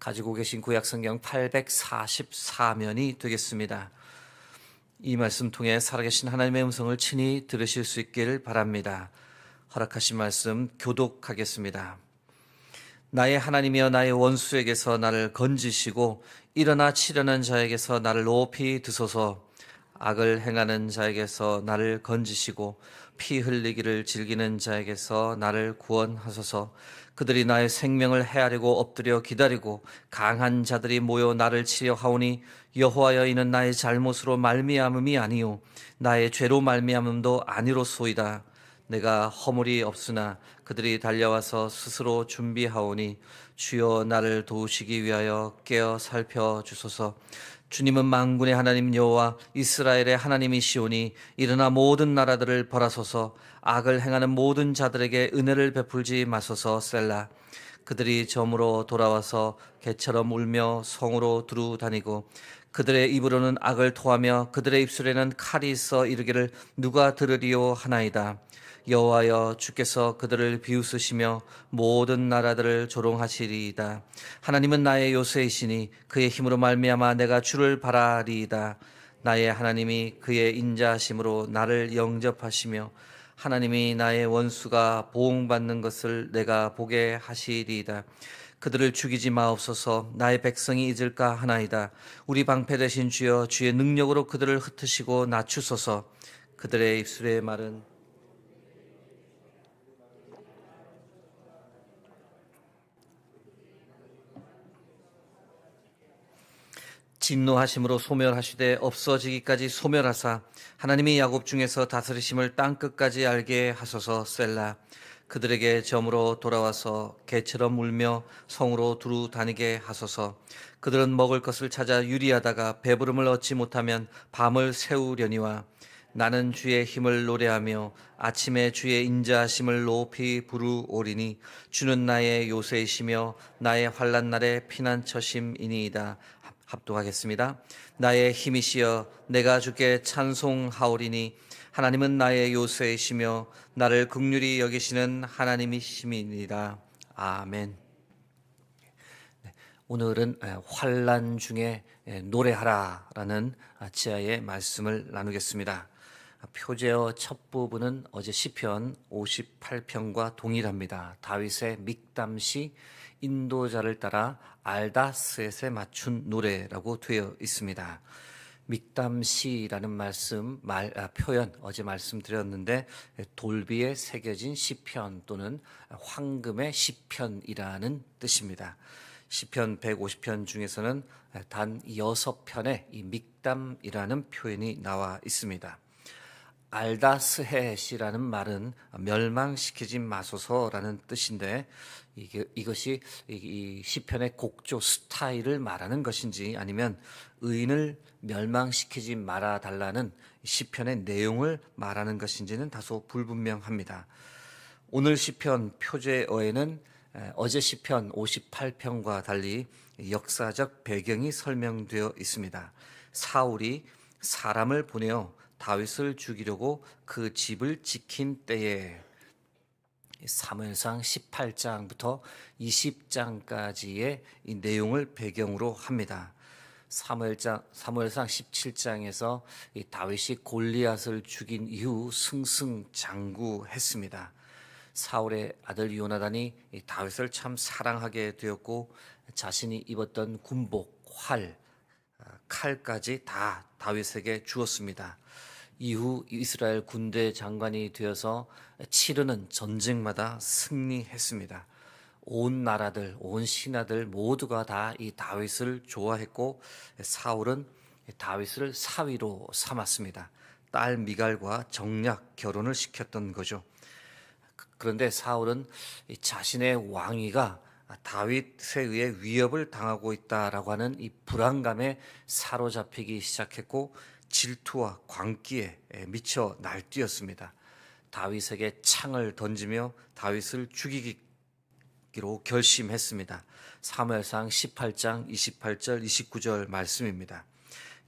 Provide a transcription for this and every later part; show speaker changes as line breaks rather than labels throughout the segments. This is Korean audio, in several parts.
가지고 계신 구약성경 844면이 되겠습니다. 이 말씀 통해 살아계신 하나님의 음성을 친히 들으실 수 있기를 바랍니다. 허락하신 말씀 교독하겠습니다. 나의 하나님이여 나의 원수에게서 나를 건지시고 일어나 치려는 자에게서 나를 높이 드소서. 악을 행하는 자에게서 나를 건지시고 피 흘리기를 즐기는 자에게서 나를 구원하소서. 그들이 나의 생명을 해하려고 엎드려 기다리고 강한 자들이 모여 나를 치려 하오니 여호와여 이는 나의 잘못으로 말미암음이 아니요 나의 죄로 말미암음도 아니로소이다. 내가 허물이 없으나 그들이 달려와서 스스로 준비하오니 주여 나를 도우시기 위하여 깨어 살펴주소서. 주님은 만군의 하나님 여호와 이스라엘의 하나님이시오니 일어나 모든 나라들을 벌하소서. 악을 행하는 모든 자들에게 은혜를 베풀지 마소서. 셀라. 그들이 점으로 돌아와서 개처럼 울며 성으로 두루 다니고 그들의 입으로는 악을 토하며 그들의 입술에는 칼이 있어 이르기를 누가 들으리요 하나이다. 여호와여 주께서 그들을 비웃으시며 모든 나라들을 조롱하시리이다. 하나님은 나의 요새이시니 그의 힘으로 말미암아 내가 주를 바라리이다. 나의 하나님이 그의 인자하심으로 나를 영접하시며 하나님이 나의 원수가 보응받는 것을 내가 보게 하시리이다. 그들을 죽이지 마옵소서. 나의 백성이 잊을까 하나이다. 우리 방패 되신 주여 주의 능력으로 그들을 흩으시고 낮추소서. 그들의 입술의 말은 진노하심으로 소멸하시되 없어지기까지 소멸하사 하나님이 야곱 중에서 다스리심을 땅끝까지 알게 하소서. 셀라. 그들에게 점으로 돌아와서 개처럼 울며 성으로 두루 다니게 하소서. 그들은 먹을 것을 찾아 유리하다가 배부름을 얻지 못하면 밤을 새우려니와 나는 주의 힘을 노래하며 아침에 주의 인자하심을 높이 부르오리니 주는 나의 요새이시며 나의 환난 날의 피난처심이니이다. 합독하겠습니다. 나의 힘이시여 내가 주께 찬송하오리니 하나님은 나의 요새이시며 나를 긍휼히 여기시는 하나님이심이니이다. 아멘. 오늘은 환난 중에 노래하라라는 지하의 말씀을 나누겠습니다. 표제어 첫 부분은 어제 시편 58편과 동일합니다. 다윗의 믹담시 인도자를 따라 알다스엣에 맞춘 노래라고 되어 있습니다. 믹담시라는 표현 어제 말씀드렸는데 돌비에 새겨진 시편 또는 황금의 시편이라는 뜻입니다. 시편 150편 중에서는 단 6편에 이 믹담이라는 표현이 나와 있습니다. 알다스헷이라는 말은 멸망시키지 마소서라는 뜻인데 이것이 이 시편의 곡조 스타일을 말하는 것인지 아니면 의인을 멸망시키지 말아 달라는 시편의 내용을 말하는 것인지는 다소 불분명합니다. 오늘 시편 표제어에는 어제 시편 58편과 달리 역사적 배경이 설명되어 있습니다. 사울이 사람을 보내어 다윗을 죽이려고 그 집을 지킨 때에 사무엘상 18장부터 20장까지의 이 내용을 배경으로 합니다. 사무엘상 17장에서 이 다윗이 골리앗을 죽인 이후 승승장구했습니다. 사울의 아들 요나단이 다윗을 참 사랑하게 되었고 자신이 입었던 군복, 칼까지 다 다윗에게 주었습니다. 이후 이스라엘 군대 장관이 되어서 치르는 전쟁마다 승리했습니다. 온 나라들, 온 신하들 모두가 다 이 다윗을 좋아했고 사울은 다윗을 사위로 삼았습니다. 딸 미갈과 정략 결혼을 시켰던 거죠. 그런데 사울은 자신의 왕위가 다윗에 의해 위협을 당하고 있다라고 하는 이 불안감에 사로잡히기 시작했고 질투와 광기에 미쳐 날뛰었습니다. 다윗에게 창을 던지며 다윗을 죽이기로 결심했습니다. 사무엘상 18장 28절 29절 말씀입니다.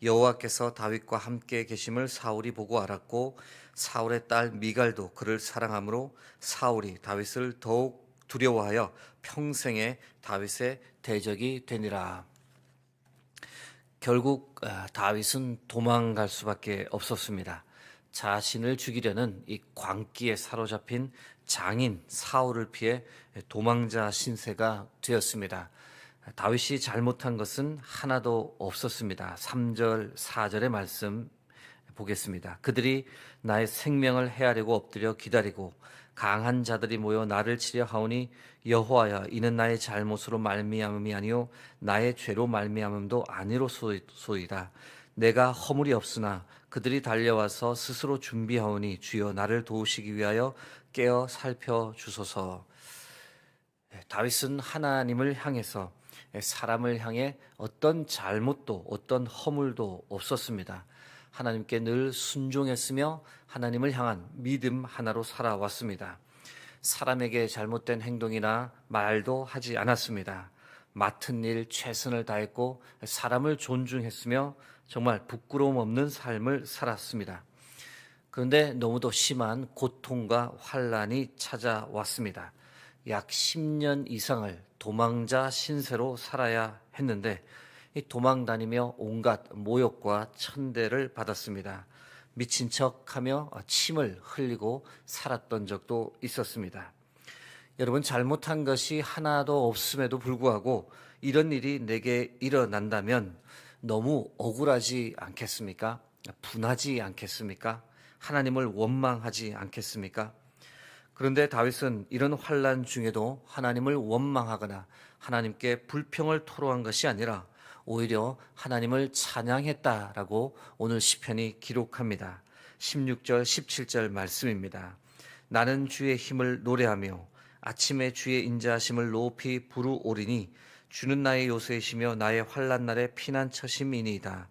여호와께서 다윗과 함께 계심을 사울이 보고 알았고 사울의 딸 미갈도 그를 사랑하므로 사울이 다윗을 더욱 두려워하여 평생에 다윗의 대적이 되니라. 결국 다윗은 도망갈 수밖에 없었습니다. 자신을 죽이려는 이 광기에 사로잡힌 장인 사울을 피해 도망자 신세가 되었습니다. 다윗이 잘못한 것은 하나도 없었습니다. 3절, 4절의 말씀 보겠습니다. 그들이 나의 생명을 해하려고 엎드려 기다리고 강한 자들이 모여 나를 치려 하오니 여호와여, 이는 나의 잘못으로 말미암음이 아니요 나의 죄로 말미암음도 아니로소이다. 내가 허물이 없으나 그들이 달려와서 스스로 준비하오니 주여 나를 도우시기 위하여 깨어 살펴주소서. 다윗은 하나님을 향해서 사람을 향해 어떤 잘못도 어떤 허물도 없었습니다. 하나님께 늘 순종했으며 하나님을 향한 믿음 하나로 살아왔습니다. 사람에게 잘못된 행동이나 말도 하지 않았습니다. 맡은 일 최선을 다했고 사람을 존중했으며 정말 부끄러움 없는 삶을 살았습니다. 그런데 너무도 심한 고통과 환난이 찾아왔습니다. 약 10년 이상을 도망자 신세로 살아야 했는데 도망 다니며 온갖 모욕과 천대를 받았습니다. 미친 척하며 침을 흘리고 살았던 적도 있었습니다. 여러분, 잘못한 것이 하나도 없음에도 불구하고 이런 일이 내게 일어난다면 너무 억울하지 않겠습니까? 분하지 않겠습니까? 하나님을 원망하지 않겠습니까? 그런데 다윗은 이런 환난 중에도 하나님을 원망하거나 하나님께 불평을 토로한 것이 아니라 오히려 하나님을 찬양했다라고 오늘 시편이 기록합니다. 16절, 17절 말씀입니다. 나는 주의 힘을 노래하며 아침에 주의 인자하심을 높이 부르오리니 주는 나의 요새이시며 나의 환난 날의 피난처심이니이다.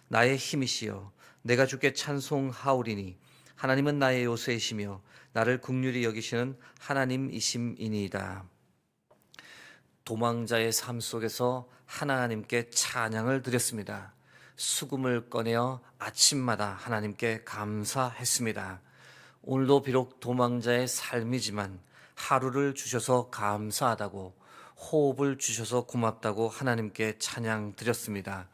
나의 힘이시여 내가 주께 찬송하오리니 하나님은 나의 요새이시며 나를 긍휼히 여기시는 하나님이심이니이다. 도망자의 삶 속에서 하나님께 찬양을 드렸습니다. 수금을 꺼내어 아침마다 하나님께 감사했습니다. 오늘도 비록 도망자의 삶이지만 하루를 주셔서 감사하다고, 호흡을 주셔서 고맙다고 하나님께 찬양 드렸습니다.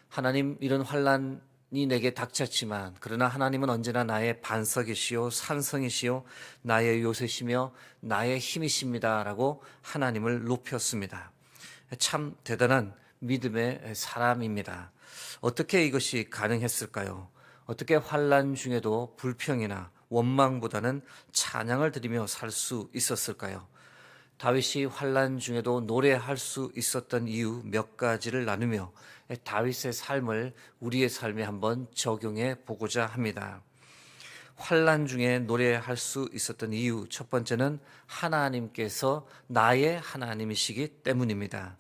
하나님, 이런 환난이 내게 닥쳤지만 그러나 하나님은 언제나 나의 반석이시요 산성이시요 나의 요새시며 나의 힘이십니다 라고 하나님을 높였습니다. 참 대단한 믿음의 사람입니다. 어떻게 이것이 가능했을까요? 어떻게 환난 중에도 불평이나 원망보다는 찬양을 드리며 살 수 있었을까요? 다윗이 환난 중에도 노래할 수 있었던 이유 몇 가지를 나누며 다윗의 삶을 우리의 삶에 한번 적용해 보고자 합니다. 환난 중에 노래할 수 있었던 이유, 첫 번째는 하나님께서 나의 하나님이시기 때문입니다.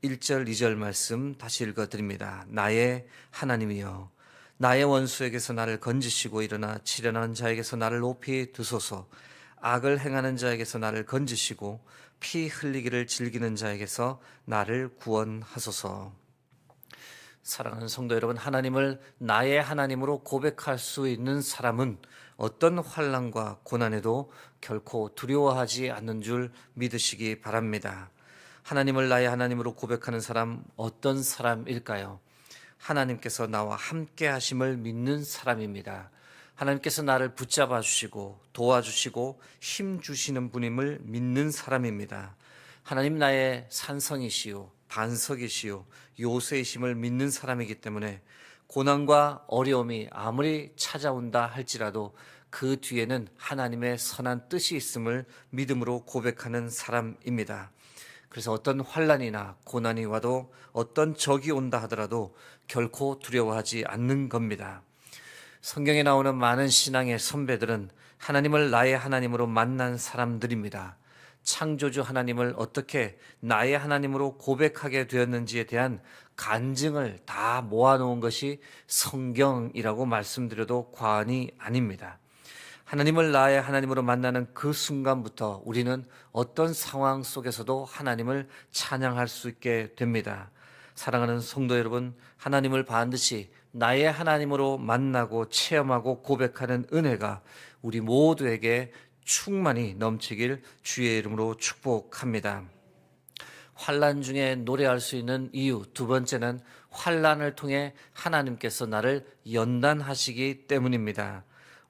1절, 2절 말씀 다시 읽어드립니다. 나의 하나님이여, 나의 원수에게서 나를 건지시고 일어나 치려는 자에게서 나를 높이 드소서. 악을 행하는 자에게서 나를 건지시고 피 흘리기를 즐기는 자에게서 나를 구원하소서. 사랑하는 성도 여러분, 하나님을 나의 하나님으로 고백할 수 있는 사람은 어떤 환난과 고난에도 결코 두려워하지 않는 줄 믿으시기 바랍니다. 하나님을 나의 하나님으로 고백하는 사람, 어떤 사람일까요? 하나님께서 나와 함께 하심을 믿는 사람입니다. 하나님께서 나를 붙잡아 주시고 도와주시고 힘 주시는 분임을 믿는 사람입니다. 하나님 나의 산성이시요 반석이시요 요새이심을 믿는 사람이기 때문에 고난과 어려움이 아무리 찾아온다 할지라도 그 뒤에는 하나님의 선한 뜻이 있음을 믿음으로 고백하는 사람입니다. 그래서 어떤 환난이나 고난이 와도 어떤 적이 온다 하더라도 결코 두려워하지 않는 겁니다. 성경에 나오는 많은 신앙의 선배들은 하나님을 나의 하나님으로 만난 사람들입니다. 창조주 하나님을 어떻게 나의 하나님으로 고백하게 되었는지에 대한 간증을 다 모아놓은 것이 성경이라고 말씀드려도 과언이 아닙니다. 하나님을 나의 하나님으로 만나는 그 순간부터 우리는 어떤 상황 속에서도 하나님을 찬양할 수 있게 됩니다. 사랑하는 성도 여러분, 하나님을 반드시 나의 하나님으로 만나고 체험하고 고백하는 은혜가 우리 모두에게 충만히 넘치길 주의 이름으로 축복합니다. 환난 중에 노래할 수 있는 이유, 두 번째는 환난을 통해 하나님께서 나를 연단하시기 때문입니다.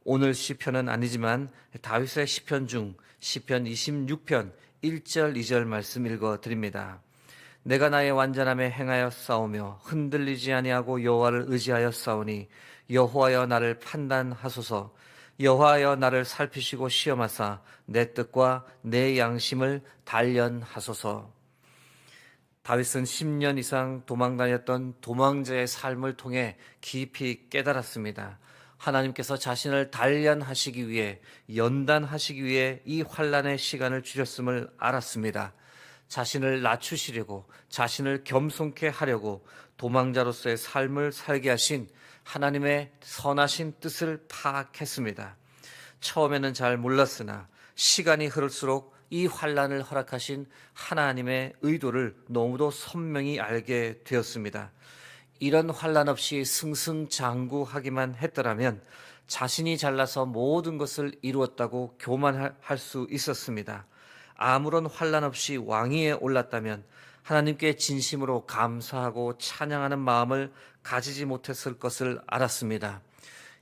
오늘 시편은 아니지만 다윗의 시편 중 시편 26편 1절 2절 말씀 읽어 드립니다. 내가 나의 완전함에 행하여 싸우며 흔들리지 아니하고 여호와를 의지하여 싸우니 여호와여 나를 판단하소서. 여호와여 나를 살피시고 시험하사 내 뜻과 내 양심을 단련하소서. 다윗은 10년 이상 도망다녔던 도망자의 삶을 통해 깊이 깨달았습니다. 하나님께서 자신을 단련하시기 위해, 연단하시기 위해 이 환난의 시간을 주셨음을 알았습니다. 자신을 낮추시려고, 자신을 겸손케 하려고 도망자로서의 삶을 살게 하신 하나님의 선하신 뜻을 파악했습니다. 처음에는 잘 몰랐으나 시간이 흐를수록 이 환난을 허락하신 하나님의 의도를 너무도 선명히 알게 되었습니다. 이런 환난 없이 승승장구하기만 했더라면 자신이 잘나서 모든 것을 이루었다고 교만할 수 있었습니다. 아무런 환난 없이 왕위에 올랐다면 하나님께 진심으로 감사하고 찬양하는 마음을 가지지 못했을 것을 알았습니다.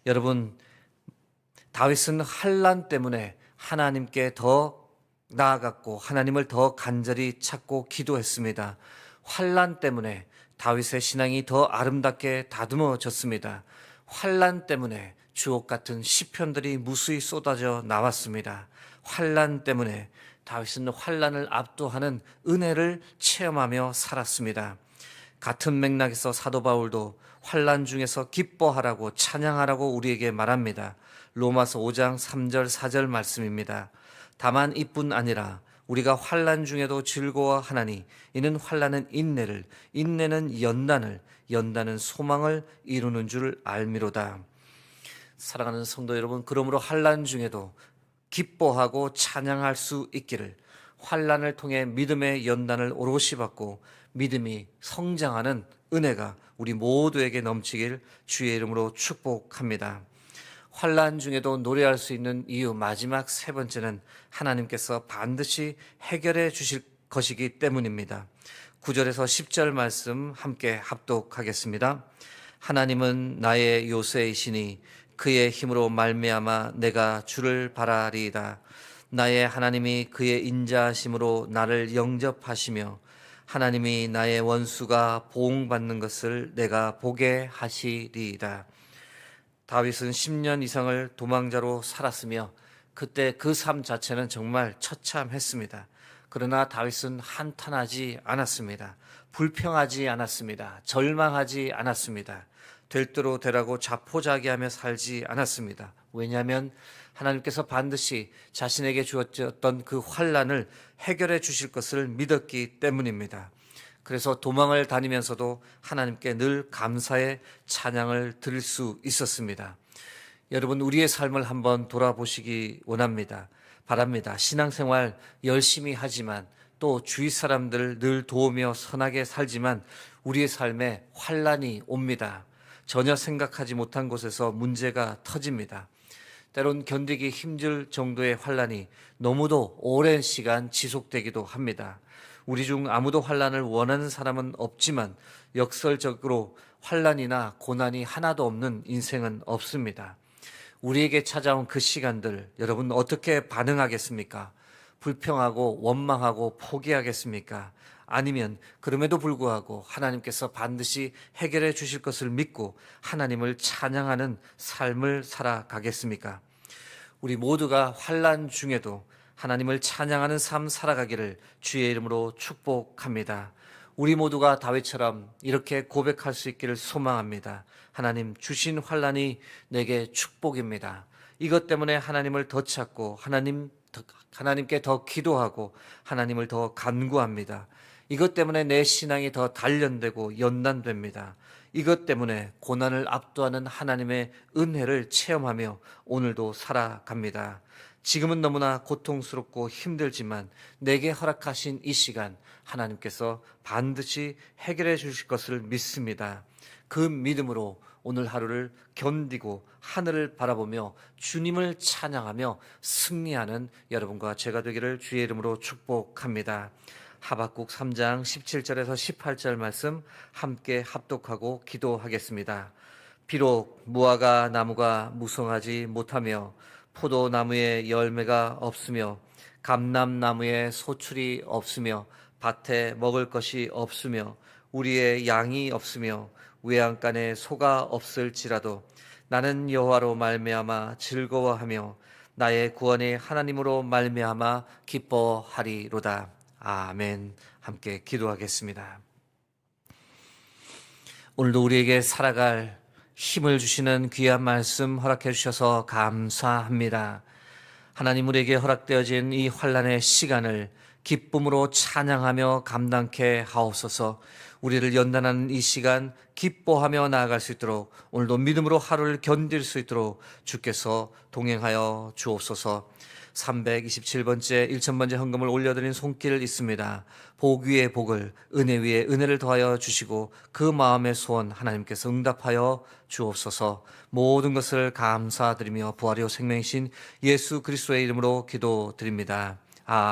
여러분, 다윗은 환난 때문에 하나님께 더 나아갔고 하나님을 더 간절히 찾고 기도했습니다. 환난 때문에 다윗의 신앙이 더 아름답게 다듬어졌습니다. 환난 때문에 주옥 같은 시편들이 무수히 쏟아져 나왔습니다. 환난 때문에 다윗은 환난을 압도하는 은혜를 체험하며 살았습니다. 같은 맥락에서 사도 바울도 환난 중에서 기뻐하라고 찬양하라고 우리에게 말합니다. 로마서 5장 3절 4절 말씀입니다. 다만 이뿐 아니라 우리가 환난 중에도 즐거워하나니 이는 환난은 인내를, 인내는 연단을, 연단은 소망을 이루는 줄 알미로다. 사랑하는 성도 여러분, 그러므로 환난 중에도 기뻐하고 찬양할 수 있기를, 환난을 통해 믿음의 연단을 오롯이 받고 믿음이 성장하는 은혜가 우리 모두에게 넘치길 주의 이름으로 축복합니다. 환난 중에도 노래할 수 있는 이유, 마지막 세 번째는 하나님께서 반드시 해결해 주실 것이기 때문입니다. 9절에서 10절 말씀 함께 합독하겠습니다. 하나님은 나의 요새이시니 그의 힘으로 말미암아 내가 주를 바라리이다. 나의 하나님이 그의 인자하심으로 나를 영접하시며 하나님이 나의 원수가 보응받는 것을 내가 보게 하시리이다. 다윗은 10년 이상을 도망자로 살았으며 그때 그 삶 자체는 정말 처참했습니다. 그러나 다윗은 한탄하지 않았습니다. 불평하지 않았습니다. 절망하지 않았습니다. 될 대로 되라고 자포자기하며 살지 않았습니다. 왜냐하면 하나님께서 반드시 자신에게 주었던 그 환난을 해결해 주실 것을 믿었기 때문입니다. 그래서 도망을 다니면서도 하나님께 늘 감사의 찬양을 드릴 수 있었습니다. 여러분, 우리의 삶을 한번 돌아보시기 바랍니다. 신앙생활 열심히 하지만 또 주위 사람들을 늘 도우며 선하게 살지만 우리의 삶에 환난이 옵니다. 전혀 생각하지 못한 곳에서 문제가 터집니다. 때론 견디기 힘들 정도의 환난이 너무도 오랜 시간 지속되기도 합니다. 우리 중 아무도 환난을 원하는 사람은 없지만 역설적으로 환난이나 고난이 하나도 없는 인생은 없습니다. 우리에게 찾아온 그 시간들, 여러분 어떻게 반응하겠습니까? 불평하고 원망하고 포기하겠습니까? 아니면 그럼에도 불구하고 하나님께서 반드시 해결해 주실 것을 믿고 하나님을 찬양하는 삶을 살아가겠습니까? 우리 모두가 환난 중에도 하나님을 찬양하는 삶 살아가기를 주의 이름으로 축복합니다. 우리 모두가 다윗처럼 이렇게 고백할 수 있기를 소망합니다. 하나님, 주신 환난이 내게 축복입니다. 이것 때문에 하나님을 더 찾고 하나님께 더 기도하고 하나님을 더 간구합니다. 이것 때문에 내 신앙이 더 단련되고 연단됩니다. 이것 때문에 고난을 압도하는 하나님의 은혜를 체험하며 오늘도 살아갑니다. 지금은 너무나 고통스럽고 힘들지만 내게 허락하신 이 시간 하나님께서 반드시 해결해 주실 것을 믿습니다. 그 믿음으로 오늘 하루를 견디고 하늘을 바라보며 주님을 찬양하며 승리하는 여러분과 제가 되기를 주의 이름으로 축복합니다. 하박국 3장 17절에서 18절 말씀 함께 합독하고 기도하겠습니다. 비록 무화과 나무가 무성하지 못하며 포도나무에 열매가 없으며 감람나무에 소출이 없으며 밭에 먹을 것이 없으며 우리의 양이 없으며 외양간에 소가 없을지라도 나는 여호와로 말미암아 즐거워하며 나의 구원의 하나님으로 말미암아 기뻐하리로다. 아멘. 함께 기도하겠습니다. 오늘도 우리에게 살아갈 힘을 주시는 귀한 말씀 허락해 주셔서 감사합니다. 하나님, 우리에게 허락되어진 이 환난의 시간을 기쁨으로 찬양하며 감당케 하옵소서. 우리를 연단하는 이 시간 기뻐하며 나아갈 수 있도록, 오늘도 믿음으로 하루를 견딜 수 있도록 주께서 동행하여 주옵소서. 327번째 1000번째 헌금을 올려드린 손길 있습니다. 복 위에 복을, 은혜 위에 은혜를 더하여 주시고 그 마음의 소원 하나님께서 응답하여 주옵소서. 모든 것을 감사드리며 부활이요 생명이신 예수 그리스도의 이름으로 기도드립니다. 아멘.